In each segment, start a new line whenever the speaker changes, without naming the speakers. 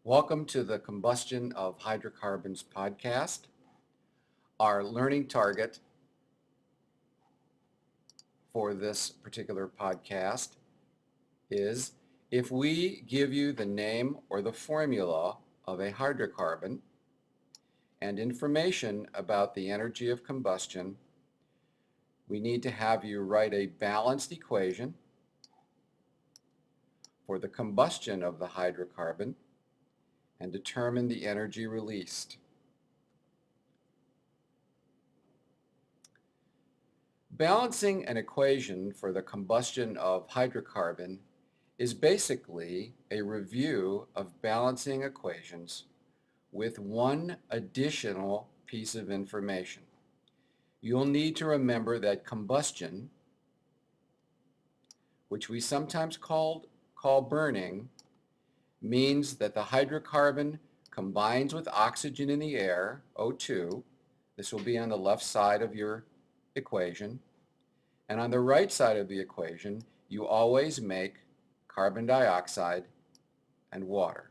Welcome to the Combustion of Hydrocarbons podcast. Our learning target for this particular podcast is if we give you the name or the formula of a hydrocarbon and information about the energy of combustion, we need to have you write a balanced equation for the combustion of the hydrocarbon and determine the energy released. Balancing an equation for the combustion of hydrocarbon is basically a review of balancing equations with one additional piece of information. You'll need to remember that combustion, which we sometimes call burning, means that the hydrocarbon combines with oxygen in the air, O2. This will be on the left side of your equation. And on the right side of the equation, you always make carbon dioxide and water.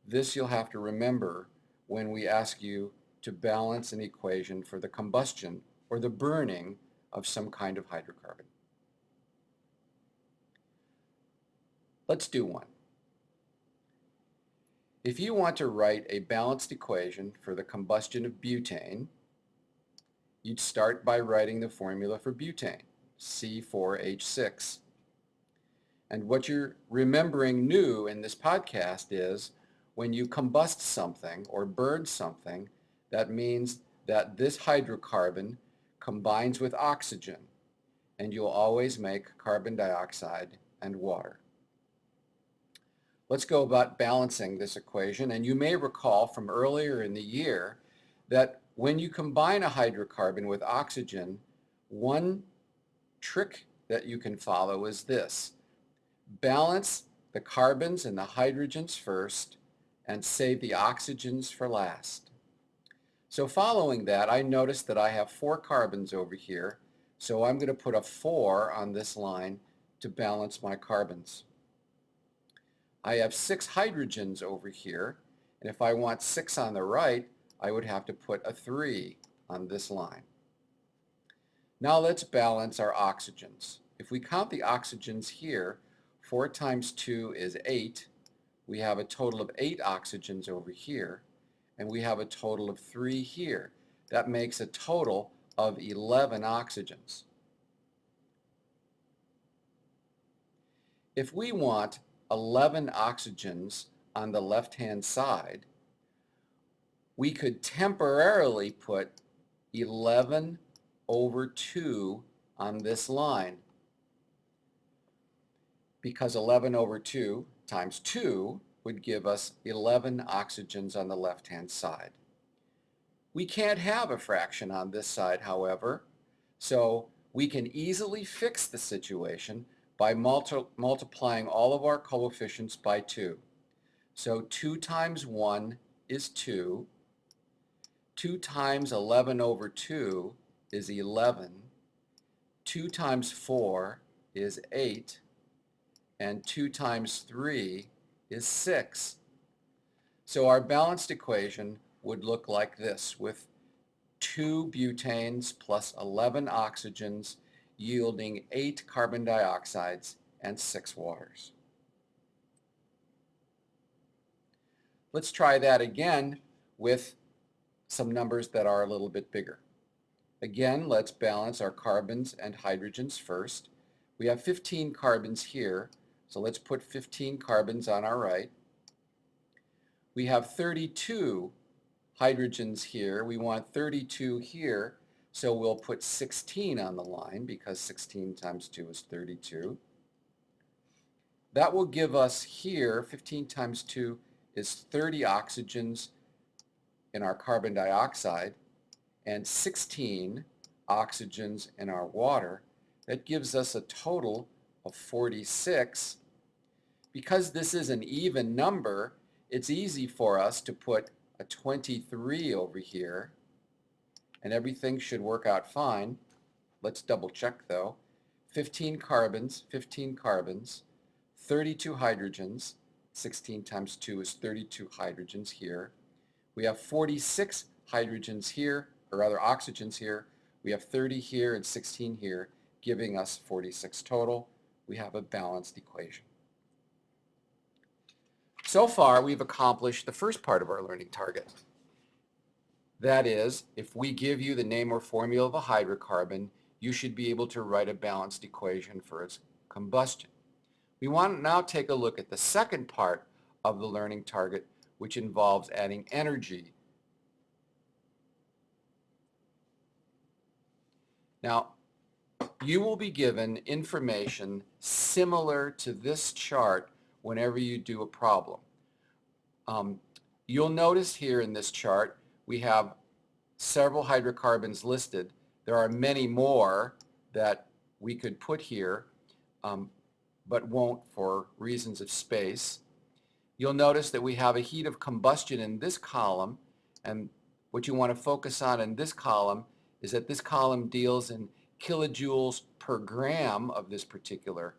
This you'll have to remember when we ask you to balance an equation for the combustion or the burning of some kind of hydrocarbon. Let's do one. If you want to write a balanced equation for the combustion of butane, you'd start by writing the formula for butane, C4H6. And what you're remembering new in this podcast is when you combust something or burn something, that means that this hydrocarbon combines with oxygen, and you'll always make carbon dioxide and water. Let's go about balancing this equation, and you may recall from earlier in the year that when you combine a hydrocarbon with oxygen, one trick that you can follow is this. Balance the carbons and the hydrogens first and save the oxygens for last. So following that, I noticed that I have 4 carbons over here, so I'm going to put a 4 on this line to balance my carbons. I have 6 hydrogens over here, and if I want 6 on the right, I would have to put a 3 on this line. Now let's balance our oxygens. If we count the oxygens here, 4 times 2 is 8. We have a total of 8 oxygens over here, and we have a total of 3 here. That makes a total of 11 oxygens. If we want 11 oxygens on the left-hand side, we could temporarily put 11 over 2 on this line, because 11 over 2 times 2 would give us 11 oxygens on the left-hand side. We can't have a fraction on this side, however, so we can easily fix the situation by multiplying all of our coefficients by 2. So 2 times 1 is 2. 2 times 11 over 2 is 11. 2 times 4 is 8. And 2 times 3 is 6. So our balanced equation would look like this, with 2 butanes plus 11 oxygens yielding 8 carbon dioxides and 6 waters. Let's try that again with some numbers that are a little bit bigger. Again, let's balance our carbons and hydrogens first. We have 15 carbons here, so let's put 15 carbons on our right. We have 32 hydrogens here. We want 32 here, so we'll put 16 on the line because 16 times 2 is 32. That will give us here, 15 times 2 is 30 oxygens in our carbon dioxide and 16 oxygens in our water. That gives us a total of 46. Because this is an even number, it's easy for us to put a 23 over here, and everything should work out fine. Let's double check though. 15 carbons, 32 hydrogens, 16 times 2 is 32 hydrogens here. We have 46 hydrogens here, or other oxygens here. We have 30 here and 16 here, giving us 46 total. We have a balanced equation. So far, we've accomplished the first part of our learning target. That is, if we give you the name or formula of a hydrocarbon, you should be able to write a balanced equation for its combustion. We want to now take a look at the second part of the learning target, which involves adding energy. Now, you will be given information similar to this chart whenever you do a problem. You'll notice here in this chart we have several hydrocarbons listed. There are many more that we could put here, but won't for reasons of space. You'll notice that we have a heat of combustion in this column, and what you want to focus on in this column is that this column deals in kilojoules per gram of this particular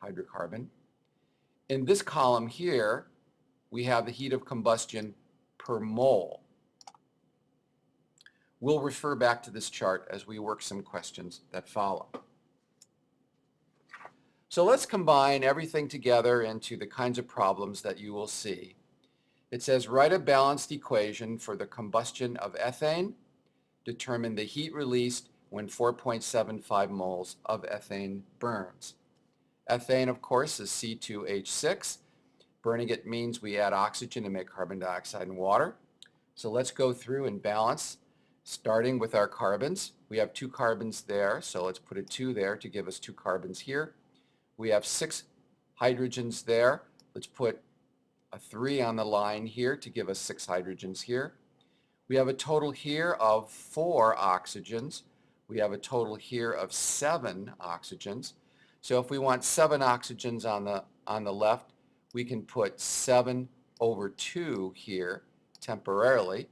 hydrocarbon. In this column here, we have the heat of combustion per mole. We'll refer back to this chart as we work some questions that follow. So let's combine everything together into the kinds of problems that you will see. It says write a balanced equation for the combustion of ethane. Determine the heat released when 4.75 moles of ethane burns. Ethane, of course, is C2H6. Burning it means we add oxygen to make carbon dioxide and water. So let's go through and balance, starting with our carbons. We have 2 carbons there, so let's put a 2 there to give us 2 carbons here. We have 6 hydrogens there. Let's put a 3 on the line here to give us 6 hydrogens here. We have a total here of 4 oxygens. We have a total here of 7 oxygens. So if we want 7 oxygens on the left, we can put 7 over 2 here temporarily.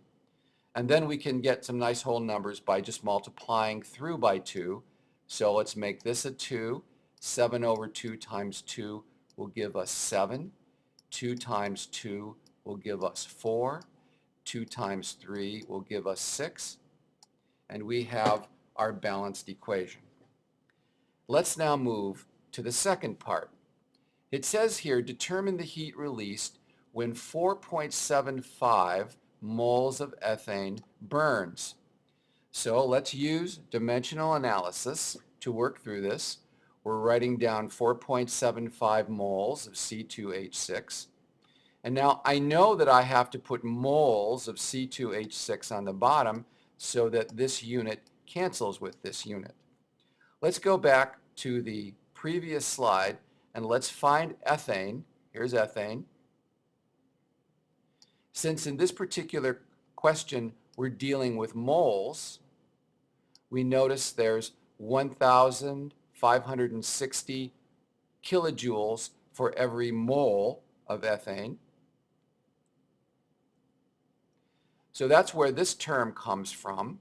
And then we can get some nice whole numbers by just multiplying through by 2. So let's make this a 2. 7 over 2 times 2 will give us 7. 2 times 2 will give us 4. 2 times 3 will give us 6. And we have our balanced equation. Let's now move to the second part. It says here, determine the heat released when 4.75 moles of ethane burns. So let's use dimensional analysis to work through this. We're writing down 4.75 moles of C2H6. And now I know that I have to put moles of C2H6 on the bottom so that this unit cancels with this unit. Let's go back to the previous slide and let's find ethane. Here's ethane. Since in this particular question we're dealing with moles, we notice there's 1,560 kilojoules for every mole of ethane. So that's where this term comes from.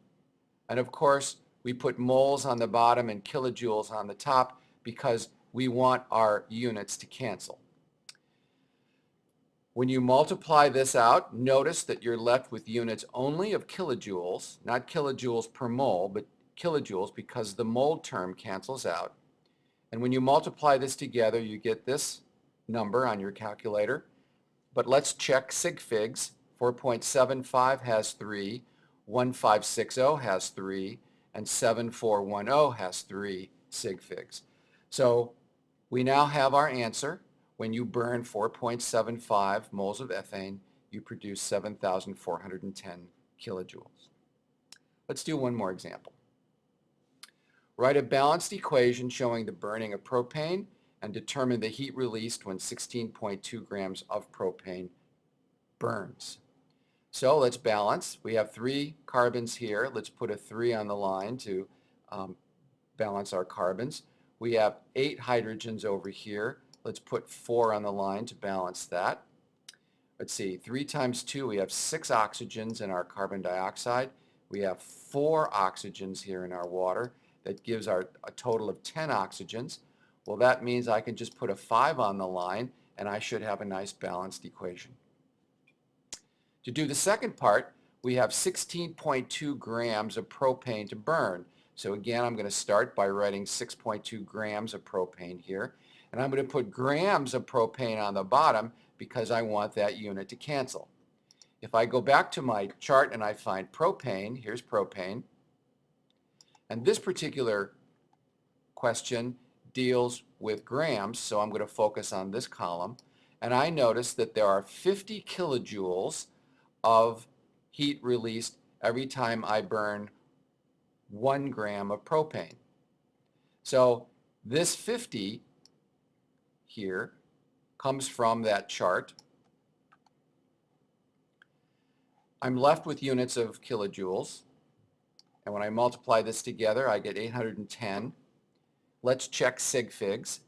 And of course, we put moles on the bottom and kilojoules on the top because we want our units to cancel. When you multiply this out, notice that you're left with units only of kilojoules, not kilojoules per mole, but kilojoules because the mole term cancels out. And when you multiply this together, you get this number on your calculator. But let's check sig figs. 4.75 has 3, 1560 has 3, and 7410 has 3 sig figs. So we now have our answer. When you burn 4.75 moles of ethane, you produce 7,410 kilojoules. Let's do one more example. Write a balanced equation showing the burning of propane and determine the heat released when 16.2 grams of propane burns. So let's balance. We have 3 carbons here. Let's put a 3 on the line to balance our carbons. We have 8 hydrogens over here. Let's put 4 on the line to balance that. Let's see, 3 times 2, we have 6 oxygens in our carbon dioxide. We have 4 oxygens here in our water. That gives a total of 10 oxygens. Well, that means I can just put a 5 on the line and I should have a nice balanced equation. To do the second part, we have 16.2 grams of propane to burn. So again, I'm going to start by writing 6.2 grams of propane here. And I'm going to put grams of propane on the bottom because I want that unit to cancel. If I go back to my chart and I find propane, here's propane. And this particular question deals with grams, so I'm going to focus on this column. And I notice that there are 50 kilojoules of heat released every time I burn 1 gram of propane. So this 50 here comes from that chart. I'm left with units of kilojoules, and when I multiply this together I get 810. Let's check sig figs.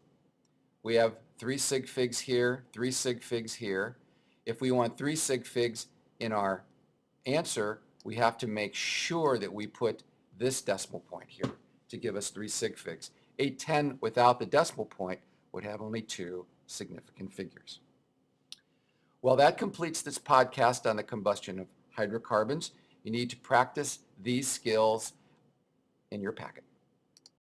We have 3 sig figs here, 3 sig figs here. If we want 3 sig figs in our answer, we have to make sure that we put this decimal point here to give us 3 sig figs. 810 without the decimal point would have only 2 significant figures. Well, that completes this podcast on the combustion of hydrocarbons. You need to practice these skills in your packet.